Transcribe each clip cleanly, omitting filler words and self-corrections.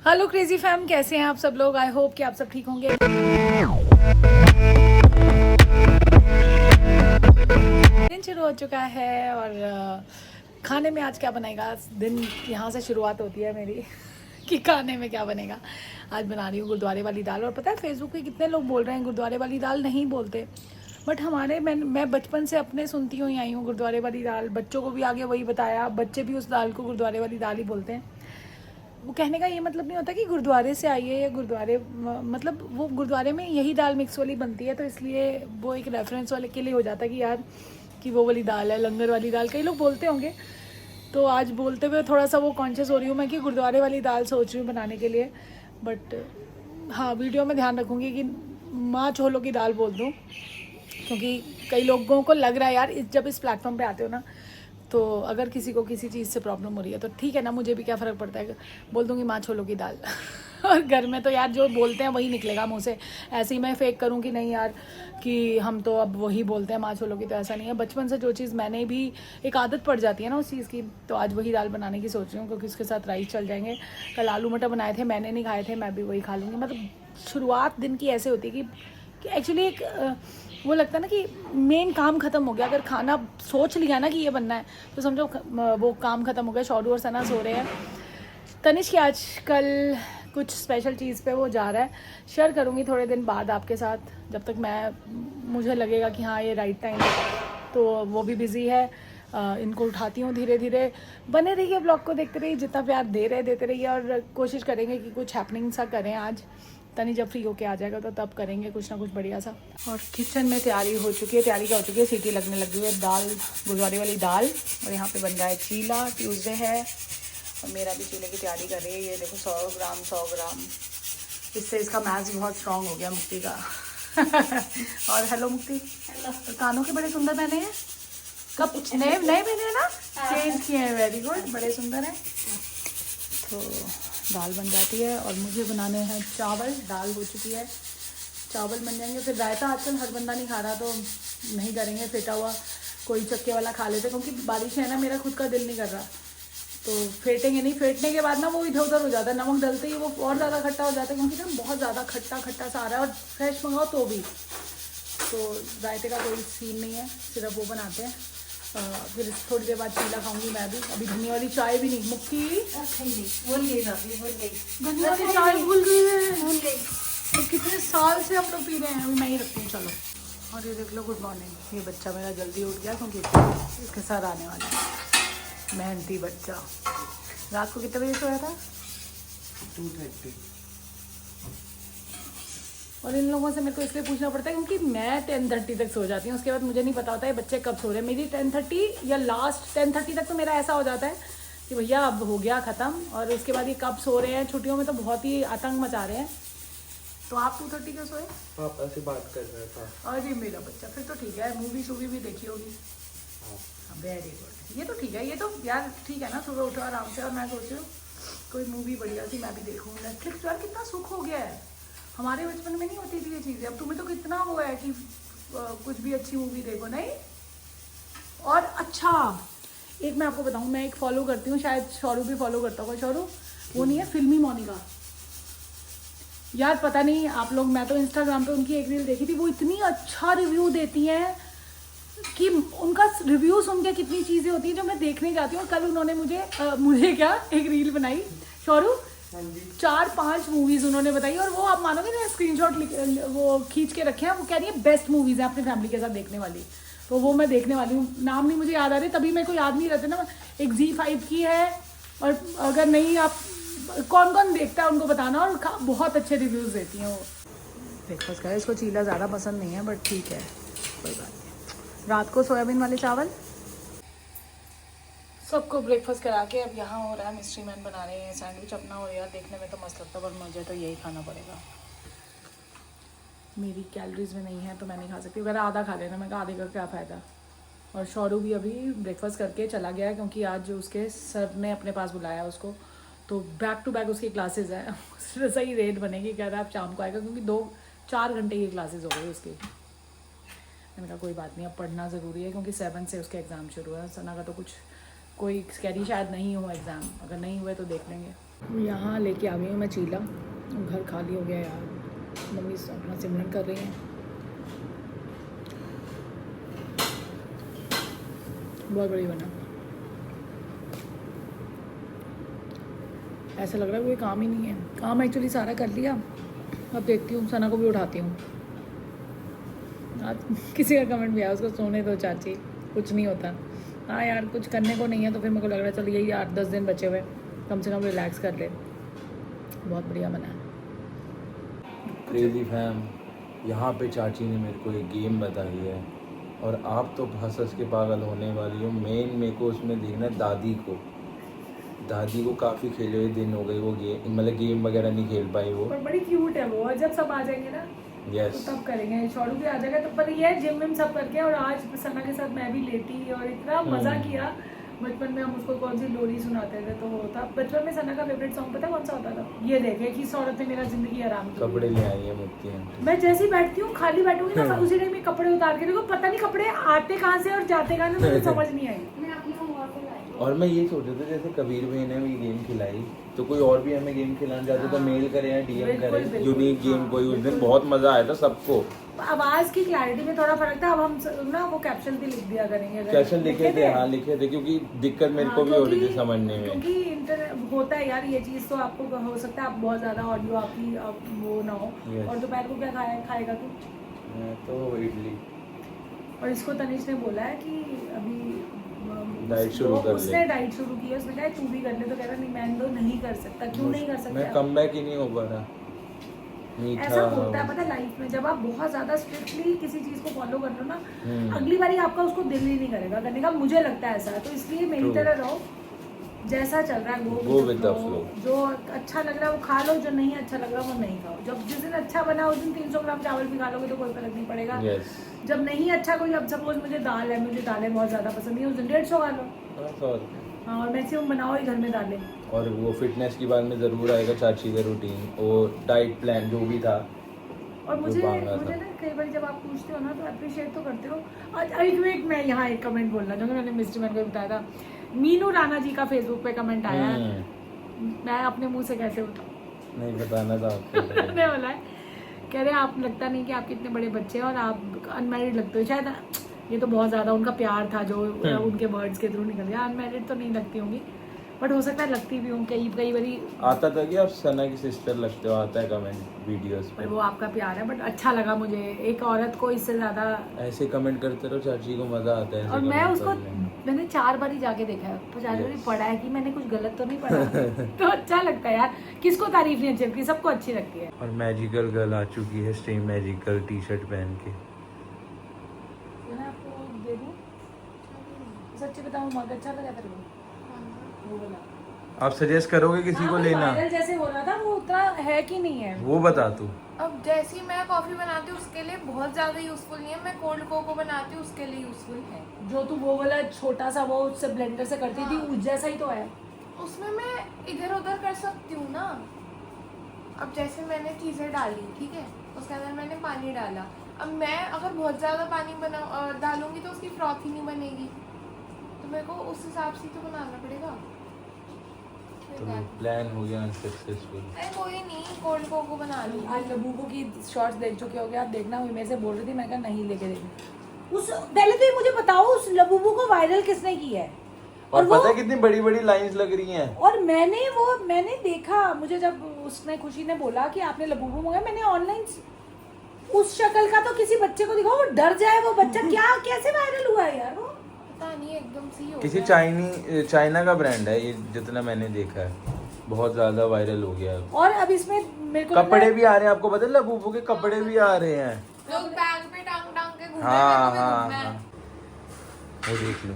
Hello crazy fam, कैसे हैं आप सब लोग। आई होप कि आप सब ठीक होंगे। दिन शुरू हो चुका है और खाने में आज क्या बनेगा। दिन यहाँ से शुरुआत होती है मेरी कि खाने में क्या बनेगा। आज बना रही हूँ गुरुद्वारे वाली दाल। और पता है फेसबुक पे कितने लोग बोल रहे हैं गुरुद्वारे वाली दाल नहीं बोलते, बट मैं बचपन से अपने सुनती हुई आई हूँ गुरुद्वारे वाली दाल। बच्चों को भी आगे वही बताया, बच्चे भी उस दाल को गुरुद्वारे वाली दाल ही बोलते हैं। वो कहने का ये मतलब नहीं होता कि गुरुद्वारे से आई है या गुरुद्वारे, मतलब वो गुरुद्वारे में यही दाल मिक्स वाली बनती है, तो इसलिए वो एक रेफरेंस वाले के लिए हो जाता है कि यार कि वो वाली दाल है, लंगर वाली दाल कई लोग बोलते होंगे। तो आज बोलते हुए थोड़ा सा वो कॉन्शियस हो रही हूँ मैं कि गुरुद्वारे वाली दाल सोच रही हूँ बनाने के लिए। बट हाँ, वीडियो में ध्यान रखूँगी कि माँ छोलों की दाल बोल दूँ, क्योंकि कई लोगों को लग रहा है यार जब इस प्लेटफॉर्म पे आते हो ना, तो अगर किसी को किसी चीज़ से प्रॉब्लम हो रही है तो ठीक है ना, मुझे भी क्या फ़र्क पड़ता है, बोल दूँगी माँ छोलों की दाल। और घर में तो यार जो बोलते हैं वही निकलेगा मुँह से। ऐसे ही मैं फेक करूँ कि नहीं यार कि हम तो अब वही बोलते हैं माँ छोलों की, तो ऐसा नहीं है। बचपन से जो चीज़ मैंने भी एक आदत पड़ जाती है ना उस चीज़ की, तो आज वही दाल बनाने की सोच रही हूँ, क्योंकि उसके साथ राइस चल जाएंगे। कल आलू मटर बनाए थे, मैंने नहीं खाए थे, मैं भी वही खा लूँगी। मतलब शुरुआत दिन की ऐसे होती है कि एक्चुअली एक वो लगता है ना कि मेन काम खत्म हो गया। अगर खाना सोच लिया ना कि ये बनना है तो समझो वो काम खत्म हो गया। शौरू और सना सो रहे हैं। तनिष्क की आज कल कुछ स्पेशल चीज़ पे वो जा रहा है, शेयर करूँगी थोड़े दिन बाद आपके साथ, जब तक मुझे लगेगा कि हाँ ये राइट टाइम है। तो वो भी बिज़ी है, इनको उठाती हूँ धीरे धीरे। बने रहिए, ब्लॉग को देखते रहिए, जितना प्यार दे रहे देते रहिए, और कोशिश करेंगे कि कुछ हैपनिंग सा करें आज। तनी जब फ्री होके आ जाएगा तो तब करेंगे कुछ ना कुछ बढ़िया सा। और किचन में तैयारी हो चुकी है। तैयारी क्या हो चुकी है, सीटी लगने लगी है। दाल, गुरुद्वारे वाली दाल, और यहाँ पे बन रहा है चीला। ट्यूसडे है और मेरा भी चीले की तैयारी कर रही है। ये देखो 100 ग्राम। इससे इसका मैथ्स बहुत स्ट्रांग हो गया मुक्ति का। और हेलो मुक्ति। हेलो। कानों के बड़े सुंदर पहने हैं। कब नए नए पहने हैं ना, चेंज किए हैं। वेरी गुड, बड़े सुंदर हैं। तो दाल बन जाती है और मुझे बनाने हैं चावल। दाल हो चुकी है, चावल बन जाएंगे। फिर रायता आजकल हर बंदा नहीं खा रहा, तो नहीं करेंगे फेटा हुआ, कोई चक्के वाला खा लेते, क्योंकि बारिश है ना, मेरा खुद का दिल नहीं कर रहा। तो फेंटेंगे नहीं, फेंटने के बाद ना वो इधर उधर हो जाता है, नमक डलते ही वो और ज़्यादा खट्टा हो जाता है, क्योंकि ना बहुत ज़्यादा खट्टा खट्टा सा आ रहा है, और फ्रेश मंगाओ तो भी। तो रायते का कोई सीन नहीं है, सिर्फ वो बनाते हैं। फिर थोड़ी देर बाद चीला खाऊंगी मैं भी। अभी धनिया वाली चाय भी नहीं, मुक्ति भूल गई, धनिया वाली चाय भूल गई। तो कितने साल से हम लोग पी रहे हैं। अभी मैं ही रखती हूँ, चलो। और ये देख लो, गुड मॉर्निंग। ये बच्चा मेरा जल्दी उठ गया, क्योंकि इसके साथ आने वाला है मेहनती बच्चा। रात को कितने बजे सोया था? 2:30। और इन लोगों से मेरे को इसलिए पूछना पड़ता है क्योंकि मैं 10:30 तक सो जाती हूँ। उसके बाद मुझे नहीं पता होता है बच्चे कब सो रहे हैं। मेरी 10:30 या लास्ट 10:30 तक तो मेरा ऐसा हो जाता है कि भैया अब हो गया ख़त्म। और उसके बाद ये कब सो रहे हैं, छुट्टियों में तो बहुत ही आतंक मचा रहे हैं। तो आप 2:30 क्यों सोए? पापा से बात कर रहा था। अरे मेरा बच्चा, फिर तो ठीक है। मूवी शूवी भी देखी होगी। वेरी गुड, ये तो ठीक है। ये तो यार ठीक है ना, सुबह उठो आराम से। और मैं सोच रही हूँ कोई मूवी बढ़िया सी मैं भी देखूँ। नेटफ्लिक्स यार कितना सुख हो गया है, हमारे बचपन में नहीं होती थी ये चीज़ें। अब तुम्हें तो कितना वो है कि कुछ भी अच्छी मूवी देखो, नहीं। और अच्छा, एक मैं आपको बताऊँ, मैं एक फॉलो करती हूँ, शायद शौरू भी फॉलो करता होगा। शौरू वो नहीं है, फिल्मी मोनिका। यार पता नहीं आप लोग, मैं तो इंस्टाग्राम पे उनकी एक रील देखी थी, वो इतनी अच्छा रिव्यू देती हैं कि उनका रिव्यू सुन के कितनी चीज़ें होती हैं जो मैं देखने जाती हूँ। कल उन्होंने मुझे क्या एक रील बनाई, शौरू 4-5 मूवीज उन्होंने बताई, और वो आप मानोगे ना, स्क्रीनशॉट वो खींच के रखे हैं। वो कह रही है बेस्ट मूवीज हैं अपनी फैमिली के साथ देखने वाली। तो वो मैं देखने वाली हूँ। नाम नहीं मुझे याद आ रही, तभी मेरे को याद नहीं रहते ना। एक ZEE5 की है, और अगर नहीं आप कौन कौन देखता है उनको बताना। और बहुत अच्छे रिव्यूज़ देती हैं वो। ब्रेकफास्ट करें, इसको चीला ज़्यादा पसंद नहीं है, बट ठीक है कोई बात नहीं। रात को सोयाबीन वाले चावल। सबको ब्रेकफास्ट करा के अब यहाँ हो रहा है, मिस्ट्री मैन बना रहे हैं सैंडविच अपना। और यार देखने में तो मस्त लगता है, पर मुझे तो यही खाना पड़ेगा। मेरी कैलोरीज में नहीं है तो मैं नहीं खा सकती। अगर आधा खा लेना, मैं कहा आधे का क्या फ़ायदा। और शौरू भी अभी ब्रेकफास्ट करके चला गया है, क्योंकि आज उसके सर ने अपने पास बुलाया उसको, तो बैक टू बैक उसकी क्लासेस हैं। सही रेट बनेगी, कह रहा है अब शाम को आएगा, क्योंकि 2-4 घंटे की क्लासेस हो गई उसकी। मैंने कहा कोई बात नहीं, अब पढ़ना ज़रूरी है, क्योंकि 7 से उसके एग्ज़ाम शुरू है। सना का तो कुछ कोई स्कैरी शायद नहीं हो एग्ज़ाम, अगर नहीं हुए तो देख लेंगे। यहाँ लेके आ गई हूँ मैं चीला, घर खाली हो गया यार। मम्मी अपना सिमरन कर रही हैं। बहुत बड़ी बना, ऐसा लग रहा है कोई काम ही नहीं है। काम एक्चुअली सारा कर लिया, अब देखती हूँ सना को भी उठाती हूँ। आज किसी का कमेंट भी आया, उसको सोने दो चाची, कुछ नहीं होता। हाँ यार, कुछ करने को नहीं है तो फिर मेरे को लग रहा है चल यही 8-10 दिन बचे हुए, कम से कम रिलैक्स कर ले। बहुत बढ़िया बना है। क्रेजी फैम, यहाँ पे चाची ने मेरे को एक गेम बताई है और आप तो हंस हंस के पागल होने वाली हो। मेरे को उसमें देखना है दादी को काफ़ी खेले हुए दिन हो गए वो गेम, मतलब गेम वगैरह नहीं खेल पाई वो। पर बड़ी क्यूट है वो, और जब सब आ जाएंगे ना यस तो तब करेंगे। शौरू भी आ जाएगा तो, पर ये है जिम विम सब करके। और आज सना के साथ मैं भी लेटी और इतना मज़ा किया। बचपन में हम उसको कौन सी लोरी सुनाते थे तो वो होता। बचपन में सना का फेवरेट सॉन्ग पता कौन सा होता था? ये देखे कि औरत ने मेरा जिंदगी आराम की। कपड़े ले आई है मुक्ति आंटी। मैं जैसे ही बैठती हूँ, खाली बैठूंगी ना, मैं उसी टाइम में कपड़े उतार के देखो, पता नहीं कपड़े आते कहाँ से और जाते कहाँ से, मुझे समझ नहीं आई। और मैं ये सोच रहा था जैसे कबीर भाई ने भी गेम खिलाई तो कोई और भी हमें गेम खिलाना चाहते तो मेल करें या डीएम बिल्कुल, करें। बिल्कुल। यूनिक गेम कोई, उस दिन बहुत मजा आया था सबको। आवाज की क्लैरिटी में थोड़ा फर्क था। अब हम ना वो कैप्शन भी लिख दिया करेंगे। कैसे लिखे थे? हाँ लिखे थे, क्योंकि दिक्कत मेरे को भी हो रही थी समझने में। क्योंकि होता है यार ये चीज, तो आपको हो सकता है आप बहुत ज्यादा ऑडियो आपकी वो ना हो। Yes. और दोपहर को क्या खाएगा तू? मैं तो इडली। और इसको तनिष ने बोला है कि अभी डाइट शुरू कर ले। उसने डाइट शुरू की है, उसने कहा तू भी कर ले, तो कह रहा नहीं मैं तो नहीं कर सकता। क्यों नहीं कर सकता? मैं कमबैक ही नहीं हो पा रहा। मीठा ऐसा होता है पता है लाइफ में, जब आप बहुत ज्यादा स्ट्रिक्टली किसी चीज को फॉलो कर लो ना, अगली बारी आपका उसको दिल ही नहीं करेगा करने का। मुझे लगता है ऐसा। तो इसलिए मेरी तरह रहो, जैसा चल रहा है Go with the flow। जो अच्छा लग रहा है वो खा लो, जो नहीं अच्छा लग रहा वो नहीं खाओ। जब जिस दिन अच्छा बना उस दिन 300 ग्राम चावल भी खा लोगे तो कोई फर्क नहीं पड़ेगा। Yes। जब नहीं अच्छा कोई, अब सपोज मुझे दालें बहुत ज्यादा पसंद है, उस दिन 150 खा लो। हाँ, और मैक्सिमम बनाओ ही घर में दालें। और वो फिटनेस की बात में ज़रूर आएगा चाची का रूटीन, वो डाइट प्लान जो भी था। और मुझे ना कई बार जब आप पूछते हो ना तो अप्रिशिएट तो करते हो। आज एक मैं यहाँ एक कमेंट बोलना जो मैंने मिस्टर मैन को बताया था। मीनू राणा जी का फेसबुक पे कमेंट आया है, मैं अपने मुंह से कैसे बताऊँ, नहीं बताना था आपको। मैंने बोला है, कह रहे आप लगता नहीं कि आपके इतने बड़े बच्चे हैं और आप अनमैरिड लगते हो। शायद ये तो बहुत ज़्यादा उनका प्यार था जो उनके वर्ड्स के थ्रू निकल गया। अनमैरिड तो नहीं लगती होंगी, बट हो सकता है लगती भी हूँ। कई बारी आता था कि आप सना की सिस्टर लगते हो, आता है कमेंट वीडियोस पे। पर वो आपका प्यार है, बट अच्छा लगा मुझे। एक औरत को इससे ज़्यादा ऐसे कमेंट करते रहो, चाची को मजा आता है। और मैं उसको मैंने 4 बार ही जाके देखा है, 50 बार पढ़ा है कि मैंने कुछ गलत तो नहीं पढ़ा। तो अच्छा लगता है यार, किसको तारीफ नहीं अच्छी लगती, सबको अच्छी लगती है। और मैजिकल गर्ल आ चुकी है सेम मैजिकल टी शर्ट पहन के। मैं आपको दे दूं, सच्ची बताऊं मग अच्छा लगा तेरे को वो वाला? आप सजेस्ट करोगे किसी को लेना? वायरल जैसे हो रहा था वो उतना है कि नहीं है वो बता तू। अब जैसी मैं कॉफी बनाती हूँ उसके लिए बहुत ज्यादा यूजफुल नहीं है, मैं कोल्ड कोको बनाती हूँ उसके लिए यूजफुल है। जो तू वो वाला छोटा सा वो उससे ब्लेंडर से करती थी, उस जैसा ही तो है। उसमें मैं इधर उधर कर सकती हूँ ना। अब जैसे मैंने चीजें डाली, ठीक है, उसके अंदर मैंने पानी डाला। अब मैं अगर बहुत ज्यादा पानी डालूंगी तो उसकी फ्रॉथ ही नहीं बनेगी, तो मेरे को उस हिसाब से तो बनाना पड़ेगा। तो प्लान हो गया अनसक्सेसफुल। अरे कोई नहीं, कोल्ड कोको बना लूँ। आज लबूबू की शॉर्ट्स देख चुके होगे आप, देखना। वो मेरे से बोल रही थी, मैं कहा नहीं लेके देखना। उस पहले तो ये मुझे बताओ उस लबूबू को वायरल किसने किया है? और पता है कितनी बड़ी बड़ी लाइंस लग रही हैं। और मैंने देखा, मुझे जब उसने खुशी ने बोला कि आपने लबूबू मंगाया, मैंने ऑनलाइन उस शक्ल का तो किसी बच्चे को दिखाओ, वो डर जाए वो बच्चा। क्या कैसे वायरल हुआ है यार वो? पता नहीं, एकदम से ही हो किसी गया। चाइना का ब्रांड है ये, जितना मैंने देखा है बहुत ज्यादा वायरल हो गया है। और अब इसमें मेरे को कपड़े भी आ रहे हैं, आपको पता है लबूबू के कपड़े भी आ रहे हैं। लोग बैग पे टांग के घूम हाँ रहे हैं, हाँ घूमना है। हाँ, वो देख लो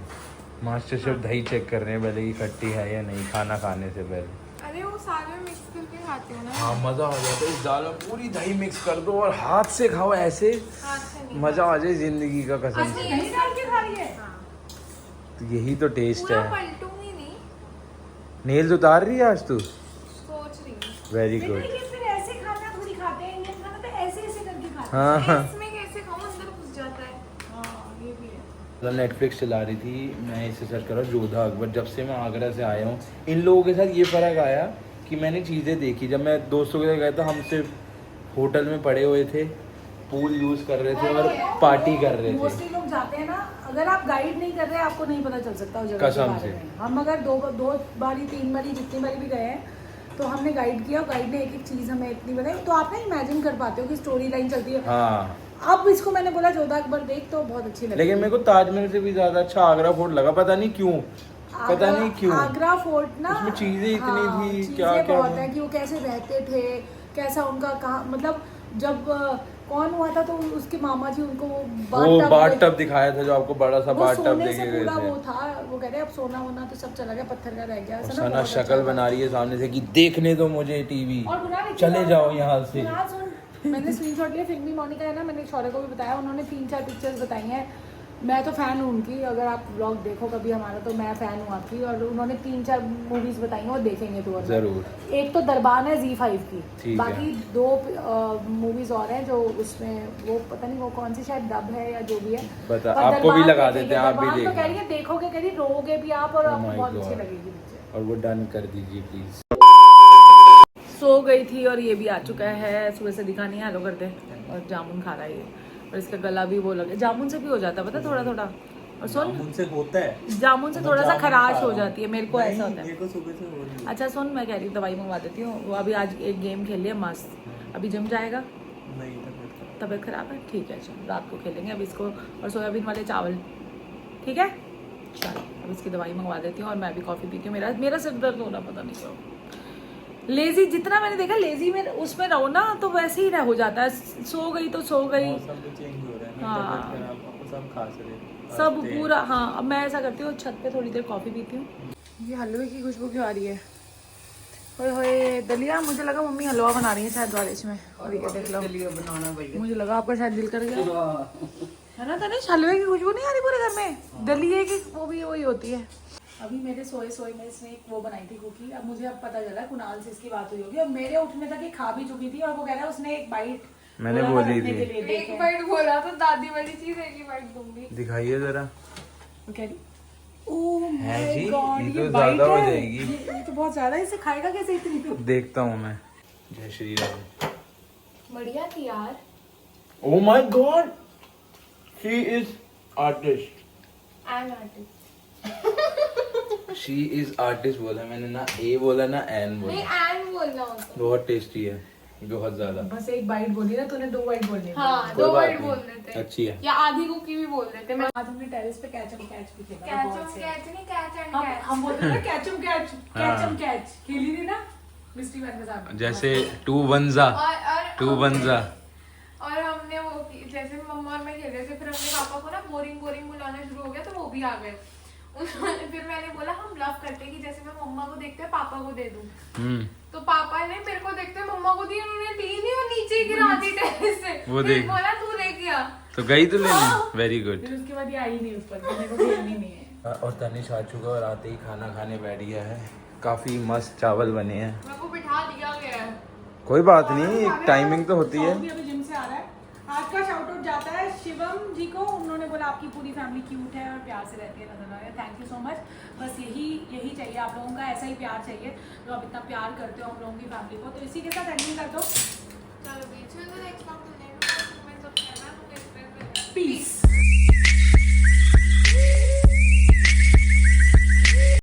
मास्टर शेफ दही चेक कर रहे हैं पहले कि खट्टी है या नहीं, खाना खाने से पहले। अरे वो सारे मिक्स करके खाते हो ना। हाँ मजा आ जाता है, इस दाल में पूरी दही मिक्स कर दो और हाथ से खाओ ऐसे, हाथ से नहीं, मजा आ जाए जिंदगी का कसम असली से। नहीं डाल के खा रही है। तो यही तो टेस्ट पूरा है। पलटूंगी नहीं, नेल्स उतार रही है आज तू? सोच रही हूँ। वेरी बेटा गुड। ये फिर ऐसे खाना थोड़ी खाते हैं, इंडियन खाना तो ऐसे करके खाते हैं। हाँ हाँ, इसमें कैसे खाऊं, अंदर घुस जाता है। हाँ ये भी है। मतलब नेटफ्लिक्स चला रही थी, मैं इसे सर्च कर रहा हूँ जोधा अकबर। जब से मैं आगरा से आया हूँ इन लोगों के साथ ये फ़र्क आया कि मैंने चीज़ें देखी। जब मैं दोस्तों के साथ गया था, हम सिर्फ होटल में पड़े हुए थे, पूल यूज़ कर रहे थे और पार्टी कर रहे थे। मोस्टली लोग जाते हैं ना, अगर आप गाइड नहीं कर रहे आपको नहीं पता चल सकता उस जगह के कसम बारे से। में। हम अगर दो बारी 3 बारी जितनी बारी भी गए हैं तो हमने गाइड किया, गाइड ने एक एक चीज़ हमें इतनी बताई, तो आप ना इमेजिन कर पाते हो कि स्टोरी लाइन चलती है। हाँ, अब इसको मैंने बोला जोधा अकबर देख, तो बहुत अच्छी लगी। लेकिन मेरे को ताजमहल से भी ज़्यादा अच्छा आगरा फोर्ट लगा, पता नहीं क्यों। पता नहीं क्यों आगरा फोर्ट ना, उसमें चीज़ें इतनी थी, चीज़ें क्या क्या बहुत है कि वो कैसे रहते थे, कैसा उनका कहाँ, मतलब जब कौन हुआ था तो उसके मामा जी उनको वो बाट टब दिखाया था, जो आपको बड़ा सा बाट टब सोने से देखे गए पूरा थे। वो था, वो कह रहे अब सोना वोना तो सब चला गया, पत्थर का रह गया। और सना सना बहुत शक्ल अच्छा बना रही है सामने से कि देखने दो मुझे टीवी, और गुना ने चले जाओ यहाँ से। गुना सुन, मैंने स्क्रीनशॉट लिया, फिल्मी मोनिका है ना, मैंने शौर्य को भी बताया, उन्होंने 3-4 पिक्चर्स बताई हैं। मैं तो फ़ैन हूँ उनकी, अगर आप व्लॉग देखो कभी हमारा तो मैं फ़ैन हूँ आपकी, और उन्होंने 3-4 मूवीज़ बताई हैं और देखेंगे तो जरूर। एक तो दरबान है Z5 की, ठीक बाकी है। 2 मूवीज़ और हैं जो उसमें, वो पता नहीं वो कौन सी, शायद डब है या जो भी है। बता, पर आपको भी दरबान लगा देखेंगे, देते हैं, आप भी दरबान तो देखना। कह रही है देखोगे, कह रही रोगे भी आप और Oh आपको my बहुत अच्छी God। लगेगी मुझे। और वो डन कर दीजिए प्लीज। सो गई थी और ये भी आ चुका है, सुबह से दिखा नहीं है, हेलो करते हैं, और जामुन खा रहा है ये, और इसका गला भी वो लगे, जामुन से भी हो जाता है पता, थोड़ा थोड़ा। और सुन, उनसे होता है, जामुन से थोड़ा सा खराश हो जाती है, मेरे को ऐसा होता है। मेरे को सुबह से हो रही है। अच्छा सुन, मैं कह रही हूँ दवाई मंगवा देती हूँ, वो अभी आज एक गेम खेल लिया मस्त, अभी जिम जाएगा, नहीं तबीयत तबीयत खराब है, ठीक है चल रात को खेलेंगे अब इसको, और सोयाबीन वाले चावल, ठीक है चल, अब इसकी दवाई मंगवा देती हूँ और मैं भी कॉफ़ी पीती हूँ। मेरा सिर दर्द हो रहा, पता नहीं क्यों। लेजी जितना मैंने देखा, लेजी में उसमें रहो ना तो वैसे ही रह हो जाता है, सो गई तो सो गई, मौसम भी चेंज हो रहा है ना, हाँ। तबीयत खराब, सब खास रहे सब पूरा। हाँ, अब मैं ऐसा करती हूँ, छत पे थोड़ी देर कॉफ़ी पीती हूँ। ये हलवे की खुशबू क्यों आ रही है? होए होए दलिया, मुझे लगा मम्मी हलवा बना रही है शायद बारिश में, और ये देख लो दलिया बनाना भैया। मुझे लगा आपका शायद दिल कर गया है ना तनिष, हलवे की खुशबू नहीं आ रही पूरे घर में, दलिए की वो भी वही होती है। अभी मेरे सोए में इसने एक वो बनाई थी कुकी, अब मुझे अब पता चला कुणाल से इसकी बात हुई होगी, अब मेरे उठने तक ये खा भी चुकी थी, और वो कह रहा है उसने एक बाइट मैंने बोला था बोली रखने थी। के लिए, एक देखें। बाइट बोला तो दादी वाली चीज एक ही बाइट दूंगी। दिखाइए जरा। वो कह रही ओह है माय जी, गॉड, ये ये तो बाइट ज्यादा हो है, जाएगी। ये तो बहुत ज्यादा है, इसे खाएगा कैसे इतनी? तो देखता हूँ मैं। जय श्री राम। बढ़िया थी यार। Oh my God, she is artist, I am artist. She is artist बोला मैंने, ना ए बोला ना एन नहीं बोला। एंड बोलना होता है। बहुत टेस्टी है, बहुत ज्यादा। बस एक बाइट बोली ना तूने, 2 बाइट बोलनी थी। हाँ, कोई 2 बात बाइट नहीं, बोल देते अच्छी है। या आधी कुकी भी बोल देते। मैं आज हमने टेरेस पे कैच भी खेला कैच बहुत से। कैच नहीं कैच एंड हम कैच। हम बोलते थे ना कैच खेली थी ना मिस्टी मैन के साथ, जैसे टू वंजा, टू वंजा। और हमने वो जैसे मम्मा और मैं खेल रहे थे, फिर हमने पापा को ना बोरिंग बुलाना शुरू हो गया, तो वो भी आ गए। उन्होंने फिर मैंने बोला हम ब्लफ करते कि जैसे मैं मम्मा को देखते पापा को दे दूं, तो पापा ने मेरे को देखते मम्मा को दी, उन्होंने दी नहीं और नीचे गिरा दी टेरेस से। वो फिर देख। बोला तू लेके आ। तो गई तो लेने, वेरी गुड। फिर उसके बाद ये आई नहीं उस पर, मेरे को खेलनी नहीं है। और तनिष आ चुका और आते ही खाना खाने बैठ गया है। काफी मस्त चावल बने हैं। मेरे को बिठा दिया गया है। कोई बात नहीं, एक टाइमिंग तो होती है। भी अभी जिम से आ रहा है। आज का शाउट आउट जाता है शिवम जी को, उन्होंने बोला आपकी पूरी फैमिली क्यूट है और प्यार से रहती है, नजर आ रहा है, थैंक यू सो मच। बस यही चाहिए आप लोगों का, ऐसा ही प्यार चाहिए जो आप इतना प्यार करते हो हम लोगों की फैमिली को। तो इसी के साथ एंडिंग कर दो, चलो बीच में तो नेक्स्ट टाइम तुमने मैं सब कहना तो पीस।